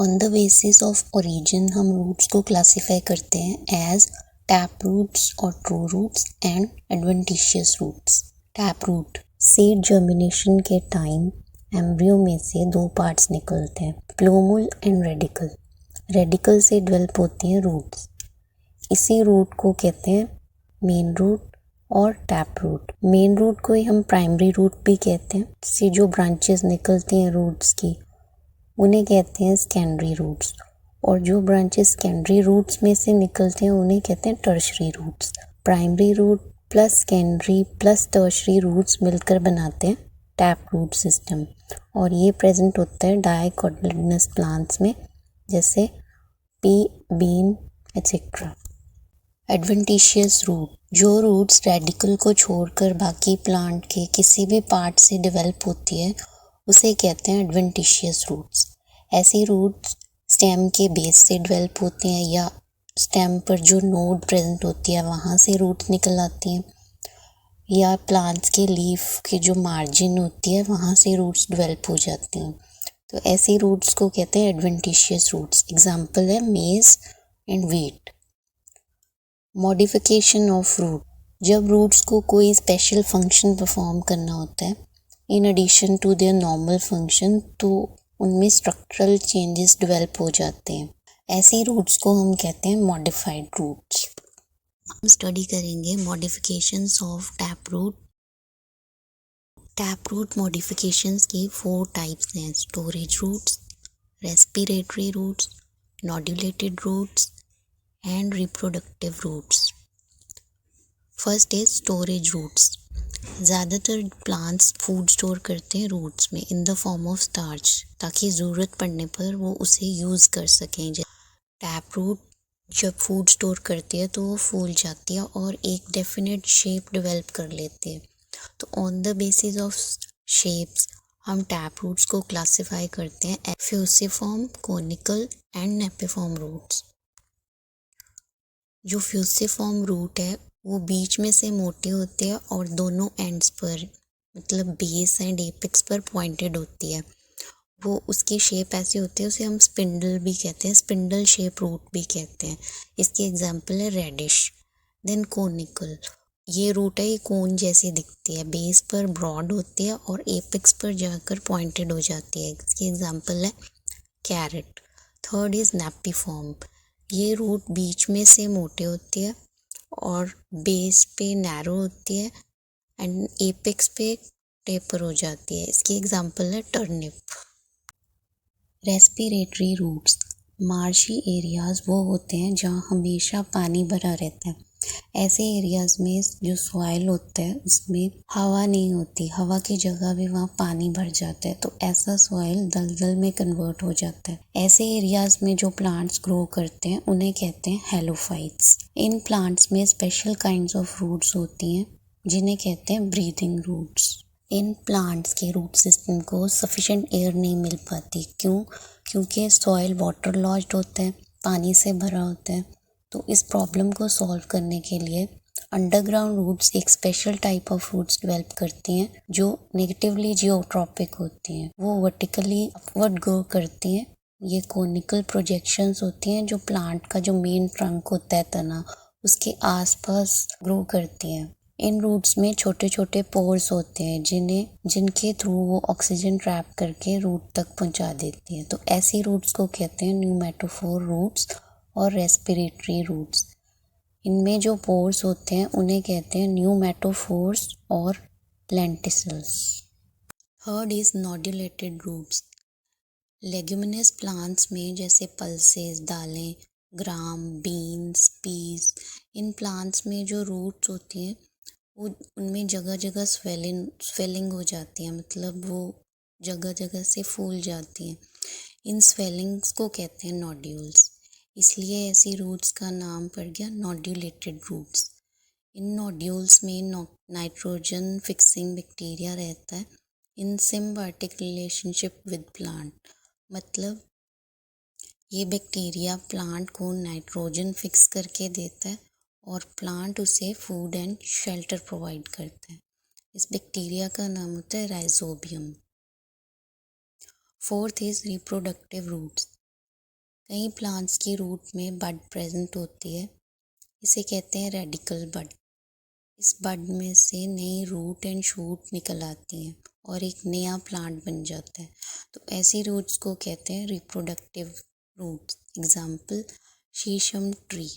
On the basis of origin हम roots को classify करते हैं एज टैप रूट्स और true roots and adventitious roots. Tap root, seed germination के time embryo में से दो पार्ट्स निकलते हैं, प्लूमुल एंड रेडिकल। रेडिकल से डेवलप होती हैं रूट्स। इसी रूट को कहते हैं मेन रूट और टैप रूट। मेन रूट को ही हम प्राइमरी रूट भी कहते हैं। इससे जो ब्रांचेस निकलती हैं रूट्स की उन्हें कहते हैं सेकेंडरी रूट्स, और जो ब्रांचेस सेकेंडरी रूट्स में से निकलते हैं उन्हें कहते हैं tertiary roots. Primary root plus secondary plus tertiary roots मिलकर बनाते हैं टैप रूट सिस्टम, और ये प्रेजेंट होता है डाइकोटिलेडनस प्लांट्स में, जैसे pea, bean etcetera. Adventitious root, जो रूट्स रेडिकल को छोड़कर बाकी प्लांट के किसी भी पार्ट से डेवलप होती है उसे कहते हैं एडवेंटिशियस रूट्स। ऐसी रूट्स स्टेम के बेस से डेवलप होती हैं या स्टेम पर जो नोड प्रेजेंट होती है वहाँ से रूट्स निकल आती हैं, या प्लांट्स के लीफ की जो मार्जिन होती है वहाँ से रूट्स डेवलप हो जाती हैं। तो ऐसी रूट्स को कहते हैं एडवेंटिशियस रूट्स। एग्जाम्पल है maize and wheat. Modification of root, जब रूट्स को कोई स्पेशल फंक्शन परफॉर्म करना होता है in addition to their normal function, तो उनमें स्ट्रक्चरल चेंजेस डेवलप हो जाते हैं। ऐसी रूट्स को हम कहते हैं मॉडिफाइड रूट्स। हम स्टडी करेंगे modifications of tap root. Tap root modifications की 4 टाइप्स हैं: storage roots, respiratory roots, nodulated roots and reproductive roots. First is storage roots. ज़्यादातर प्लांट्स फूड स्टोर करते हैं रूट्स में in the form of starch, ताकि ज़रूरत पड़ने पर वो उसे यूज़ कर सकें। टैप रूट जब फूड स्टोर करती है तो वो फूल जाती है और एक डेफिनेट शेप डेवलप कर लेती है। तो on the basis of shapes हम टैप रूट्स को क्लासिफाई करते हैं फ्यूसिफॉर्म, कोनिकल एंड नेपिफॉर्म रूट्स। जो फ्यूसिफॉर्म रूट है वो बीच में से मोटी होती है और दोनों एंड्स पर, मतलब बेस एंड एपेक्स पर पॉइंटेड होती है। वो उसकी शेप ऐसी होती है, उसे हम स्पिंडल भी कहते हैं, स्पिंडल शेप रूट भी कहते हैं। इसकी एग्जांपल है रेडिश। देन कोनिकल, ये रूट है, ये कोन जैसी दिखती है, बेस पर ब्रॉड होती है और एपेक्स पर जाकर पॉइंटेड हो जाती है। इसकी एग्जांपल है कैरेट। थर्ड इज नेपिफॉर्म, ये रूट बीच में से मोटे होती है और बेस पे नैरो होती है एंड एपेक्स पे टेपर हो जाती है। इसकी एग्जांपल है turnip. Respiratory roots, marshy areas वो होते हैं जहाँ हमेशा पानी भरा रहता है। ऐसे एरियाज में जो सॉइल होता है उसमें हवा नहीं होती, हवा की जगह भी वहाँ पानी भर जाता है, तो ऐसा सॉइल दलदल में कन्वर्ट हो जाता है। ऐसे एरियाज में जो प्लांट्स ग्रो करते हैं उन्हें कहते हैं हेलोफाइट्स। इन प्लांट्स में स्पेशल काइंड्स ऑफ रूट्स होती हैं जिन्हें कहते हैं ब्रीदिंग रूट्स। इन प्लांट्स के रूट सिस्टम को सफिशिएंट एयर नहीं मिल पाती। क्योंकि सॉइल वाटर लॉज्ड होता है, पानी से भरा होता है। तो इस प्रॉब्लम को सॉल्व करने के लिए अंडरग्राउंड रूट्स एक special type of roots develop करती हैं जो नेगेटिवली जियोट्रॉपिक होती हैं। वो वर्टिकली अपवर्ड ग्रो करती हैं। ये कोनिकल प्रोजेक्शंस होती हैं जो प्लांट का जो मेन ट्रंक होता है, तना, उसके आसपास ग्रो करती हैं। इन रूट्स में छोटे छोटे पोर्स होते हैं जिनके थ्रू वो ऑक्सीजन ट्रैप करके रूट तक पहुंचा देती हैं। तो ऐसी रूट्स को कहते हैं न्यूमेटोफोर रूट्स और रेस्पिरेटरी रूट्स। इनमें जो पोर्स होते हैं उन्हें कहते हैं न्यूमेटोफोर्स और lenticels. Third is nodulated roots. Leguminous plants में जैसे पल्सेस, दालें, ग्राम, बीन्स, पीस, इन प्लांट्स में जो रूट्स होती हैं वो उनमें जगह जगह स्वेलिंग हो जाती है, मतलब वो जगह जगह से फूल जाती हैं। इन स्वेलिंग्स को कहते हैं नोड्यूल्स, इसलिए ऐसी रूट्स का नाम पड़ गया नोड्यूलेटेड रूट्स। इन नोड्यूल्स में नाइट्रोजन फिक्सिंग बैक्टीरिया रहता है इन सिम्बायोटिक रिलेशनशिप विद प्लांट, मतलब ये बैक्टीरिया प्लांट को नाइट्रोजन फिक्स करके देता है और प्लांट उसे फूड एंड शेल्टर प्रोवाइड करता है। इस बैक्टीरिया का नाम होता है rhizobium. Fourth is reproductive roots. कई प्लांट्स की रूट में बड प्रेजेंट होती है, इसे कहते हैं रेडिकल बड। इस बड में से नई रूट एंड शूट निकल आती हैं और एक नया प्लांट बन जाता है। तो ऐसी रूट्स को कहते हैं रिप्रोडक्टिव रूट्स। एग्जाम्पल शीशम ट्री।